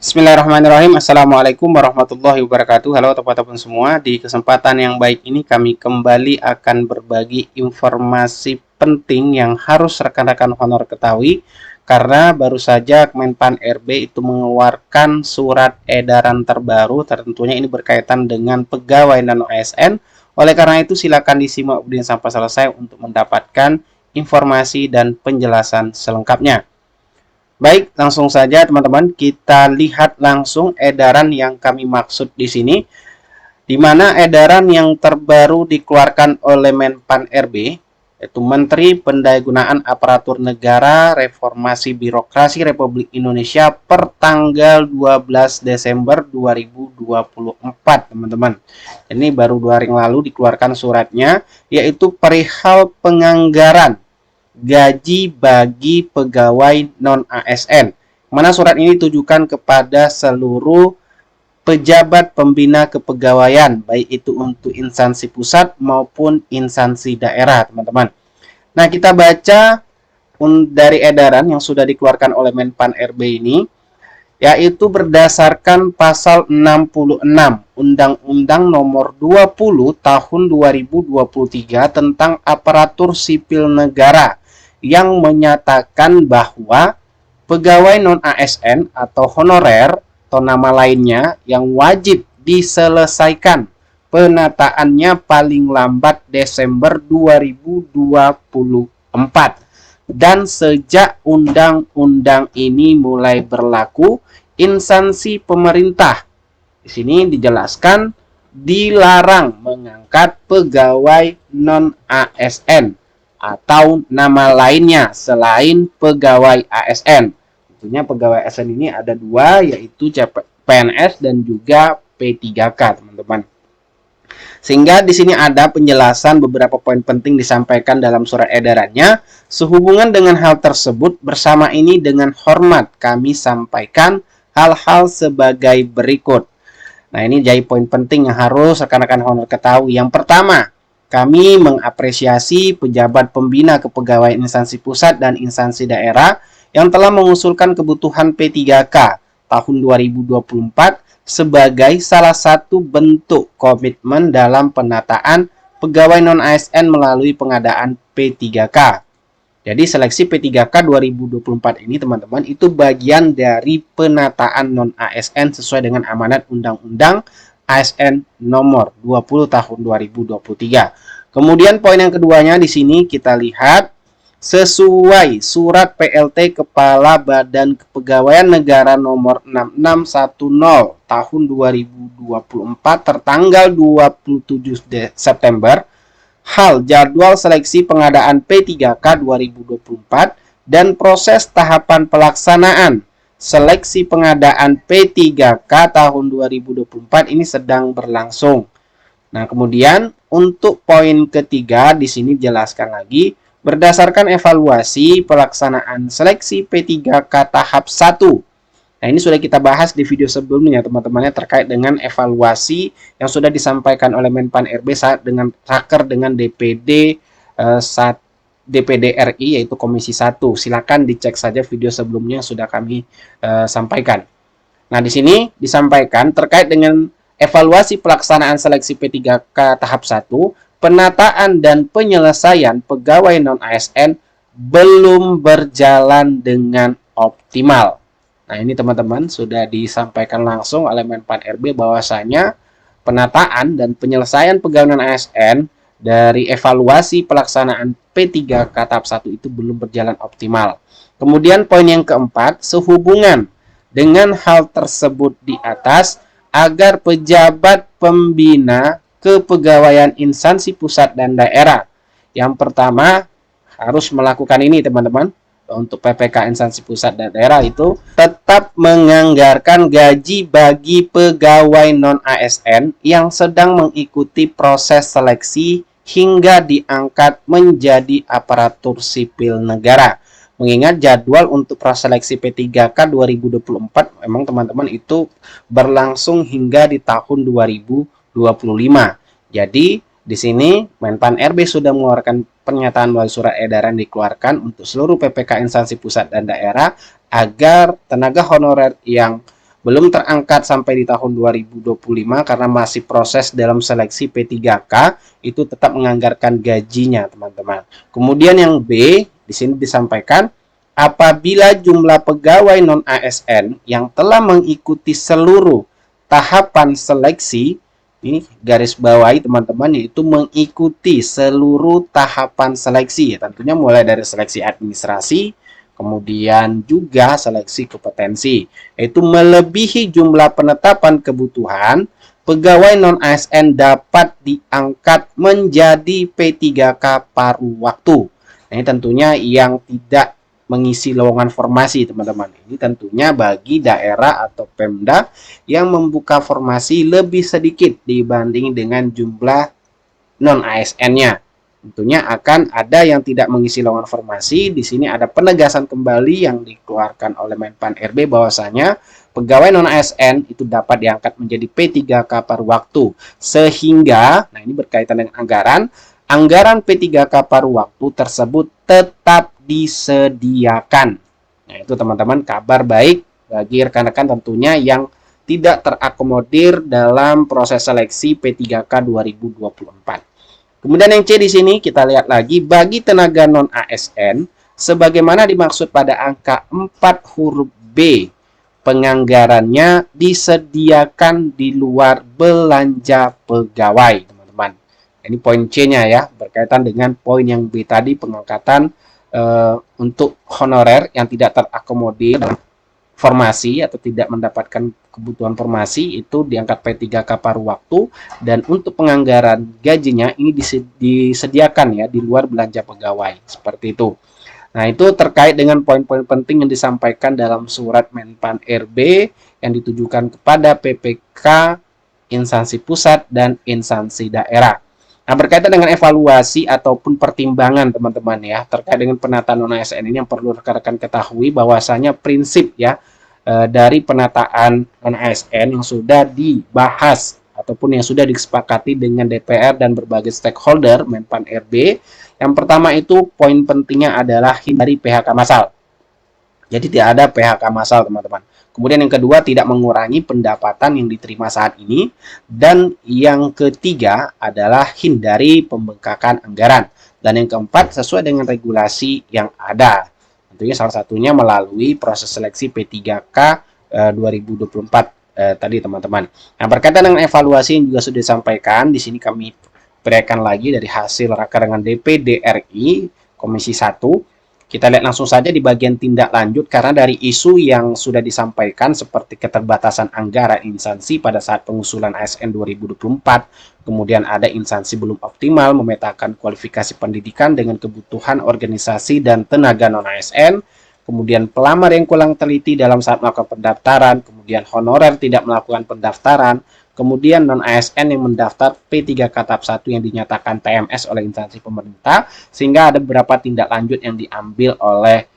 Bismillahirrahmanirrahim. Assalamualaikum warahmatullahi wabarakatuh. Halo teman-teman semua. Di kesempatan yang baik ini kami kembali akan berbagi informasi penting yang harus rekan-rekan honor ketahui, karena baru saja Kemenpan RB itu mengeluarkan surat edaran terbaru. Tentunya ini berkaitan dengan pegawai non ASN. Oleh karena itu silakan disimak sampai selesai untuk mendapatkan informasi dan penjelasan selengkapnya. Baik, langsung saja teman-teman, kita lihat langsung edaran yang kami maksud di sini, di mana edaran yang terbaru dikeluarkan oleh Menpan RB, yaitu Menteri Pendayagunaan Aparatur Negara Reformasi Birokrasi Republik Indonesia per tanggal 12 Desember 2024, teman-teman. Ini baru 2 hari yang lalu dikeluarkan suratnya, yaitu perihal penganggaran gaji bagi pegawai non-ASN, mana surat ini ditujukan kepada seluruh pejabat pembina kepegawaian, baik itu untuk instansi pusat maupun instansi daerah, teman-teman. Nah, kita baca dari edaran yang sudah dikeluarkan oleh Menpan RB ini, yaitu berdasarkan pasal 66 Undang-Undang Nomor 20 Tahun 2023 tentang Aparatur Sipil Negara, yang menyatakan bahwa pegawai non-ASN atau honorer atau nama lainnya yang wajib diselesaikan penataannya paling lambat Desember 2024. Dan sejak undang-undang ini mulai berlaku, instansi pemerintah di sini dijelaskan dilarang mengangkat pegawai non-ASN atau nama lainnya selain pegawai ASN. Tentunya pegawai ASN ini ada dua, yaitu PNS dan juga P3K, teman-teman. Sehingga di sini ada penjelasan beberapa poin penting disampaikan dalam surat edarannya. Sehubungan dengan hal tersebut, bersama ini dengan hormat kami sampaikan hal-hal sebagai berikut. Nah, ini jadi poin penting yang harus rekan-rekan honor ketahui. Yang pertama, kami mengapresiasi pejabat pembina kepegawaian instansi pusat dan instansi daerah yang telah mengusulkan kebutuhan P3K tahun 2024 sebagai salah satu bentuk komitmen dalam penataan pegawai non-ASN melalui pengadaan P3K. Jadi seleksi P3K 2024 ini, teman-teman, itu bagian dari penataan non-ASN sesuai dengan amanat Undang-Undang ASN nomor 20 tahun 2023. Kemudian poin yang keduanya di sini kita lihat sesuai surat PLT Kepala Badan Kepegawaian Negara nomor 6610 tahun 2024 tertanggal 27 September, hal jadwal seleksi pengadaan P3K 2024 dan proses tahapan pelaksanaan seleksi pengadaan P3K tahun 2024 ini sedang berlangsung. Nah, kemudian untuk poin ketiga di sini dijelaskan lagi, berdasarkan evaluasi pelaksanaan seleksi P3K tahap 1. Nah, ini sudah kita bahas di video sebelumnya, teman-temannya, terkait dengan evaluasi yang sudah disampaikan oleh Menpan RB saat dengan raker dengan DPD DPD RI, yaitu Komisi 1. Silakan dicek saja video sebelumnya yang sudah kami sampaikan. Nah, di sini disampaikan terkait dengan evaluasi pelaksanaan seleksi P3K tahap 1, penataan dan penyelesaian pegawai non-ASN belum berjalan dengan optimal. Nah, ini teman-teman sudah disampaikan langsung oleh Menpan RB bahwasanya penataan dan penyelesaian pegawai non-ASN dari evaluasi pelaksanaan P3K tahap 1 itu belum berjalan optimal. Kemudian poin yang keempat, sehubungan dengan hal tersebut di atas, agar pejabat pembina kepegawaian instansi pusat dan daerah, yang pertama harus melakukan ini, teman-teman, untuk PPK instansi pusat dan daerah itu tetap menganggarkan gaji bagi pegawai non-ASN yang sedang mengikuti proses seleksi hingga diangkat menjadi aparatur sipil negara. Mengingat jadwal untuk praseleksi P3K 2024 memang, teman-teman, itu berlangsung hingga di tahun 2025. Jadi di sini Menpan RB sudah mengeluarkan pernyataan melalui surat edaran dikeluarkan untuk seluruh PPK instansi pusat dan daerah agar tenaga honorer yang belum terangkat sampai di tahun 2025 karena masih proses dalam seleksi P3K, itu tetap menganggarkan gajinya, teman-teman. Kemudian yang B, di sini disampaikan apabila jumlah pegawai non-ASN yang telah mengikuti seluruh tahapan seleksi, ini garis bawahi teman-teman, yaitu mengikuti seluruh tahapan seleksi, tentunya mulai dari seleksi administrasi, kemudian juga seleksi kompetensi, yaitu melebihi jumlah penetapan kebutuhan, pegawai non-ASN dapat diangkat menjadi P3K paruh waktu. Nah, ini tentunya yang tidak mengisi lowongan formasi, teman-teman. Ini tentunya bagi daerah atau Pemda yang membuka formasi lebih sedikit dibanding dengan jumlah non-ASN-nya. Tentunya akan ada yang tidak mengisi lowongan formasi. Di sini ada penegasan kembali yang dikeluarkan oleh Menpan RB bahwasanya pegawai non-ASN itu dapat diangkat menjadi P3K paruh waktu. Sehingga, nah ini berkaitan dengan anggaran P3K paruh waktu tersebut tetap disediakan. Nah, itu teman-teman kabar baik bagi rekan-rekan tentunya yang tidak terakomodir dalam proses seleksi P3K 2024. Kemudian yang C di sini kita lihat lagi bagi tenaga non ASN sebagaimana dimaksud pada angka 4 huruf B, penganggarannya disediakan di luar belanja pegawai, teman-teman. Ini poin C-nya ya, berkaitan dengan poin yang B tadi, pengangkatan untuk honorer yang tidak terakomodir dalam formasi atau tidak mendapatkan kebutuhan formasi itu diangkat P3K paruh waktu, dan untuk penganggaran gajinya ini disediakan ya di luar belanja pegawai, seperti itu. Nah, itu terkait dengan poin-poin penting yang disampaikan dalam surat Menpan RB yang ditujukan kepada PPK, instansi pusat, dan instansi daerah. Nah, berkaitan dengan evaluasi ataupun pertimbangan teman-teman ya, terkait dengan penataan non-ASN ini yang perlu rekan-rekan ketahui bahwasanya prinsip ya dari penataan non-ASN yang sudah dibahas ataupun yang sudah disepakati dengan DPR dan berbagai stakeholder Menpan RB. Yang pertama itu poin pentingnya adalah hindari PHK massal. Jadi tidak ada PHK massal, teman-teman. Kemudian yang kedua, tidak mengurangi pendapatan yang diterima saat ini. Dan yang ketiga adalah hindari pembengkakan anggaran. Dan yang keempat, sesuai dengan regulasi yang ada. Tentunya salah satunya melalui proses seleksi P3K 2024 tadi, teman-teman. Nah, berkaitan dengan evaluasi yang juga sudah disampaikan, di sini kami berikan lagi dari hasil raker dengan DPD RI Komisi 1. Kita lihat langsung saja di bagian tindak lanjut, karena dari isu yang sudah disampaikan seperti keterbatasan anggaran instansi pada saat pengusulan ASN 2024, kemudian ada instansi belum optimal memetakan kualifikasi pendidikan dengan kebutuhan organisasi dan tenaga non-ASN, kemudian pelamar yang kurang teliti dalam saat melakukan pendaftaran, kemudian honorer tidak melakukan pendaftaran, kemudian non-ASN yang mendaftar P3K tahap 1 yang dinyatakan TMS oleh instansi pemerintah, sehingga ada beberapa tindak lanjut yang diambil oleh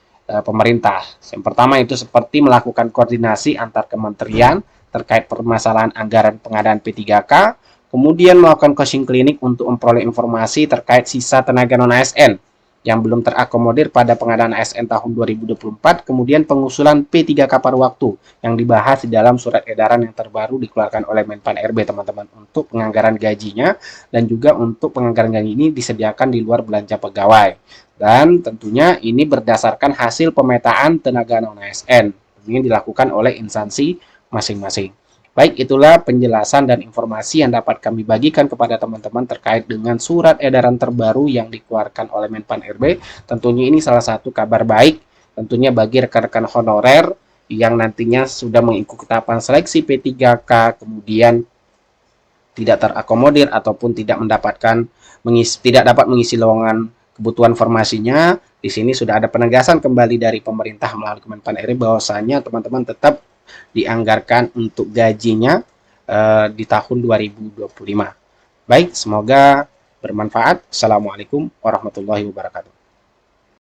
pemerintah. Yang pertama itu seperti melakukan koordinasi antar kementerian terkait permasalahan anggaran pengadaan P3K, kemudian melakukan coaching klinik untuk memperoleh informasi terkait sisa tenaga non-ASN yang belum terakomodir pada pengadaan ASN tahun 2024, kemudian pengusulan P3K paruh waktu yang dibahas di dalam surat edaran yang terbaru dikeluarkan oleh Menpan RB, teman-teman, untuk penganggaran gajinya dan juga untuk penganggaran gaji ini disediakan di luar belanja pegawai. Dan tentunya ini berdasarkan hasil pemetaan tenaga non-ASN yang dilakukan oleh instansi masing-masing. Baik, itulah penjelasan dan informasi yang dapat kami bagikan kepada teman-teman terkait dengan surat edaran terbaru yang dikeluarkan oleh Menpan RB. Tentunya ini salah satu kabar baik tentunya bagi rekan-rekan honorer yang nantinya sudah mengikuti tahapan seleksi P3K, kemudian tidak terakomodir ataupun tidak dapat mengisi lowongan kebutuhan formasinya. Di sini sudah ada penegasan kembali dari pemerintah melalui Menpan RB bahwasanya teman-teman tetap dianggarkan untuk gajinya di tahun 2025. Baik, semoga bermanfaat. Assalamualaikum warahmatullahi wabarakatuh.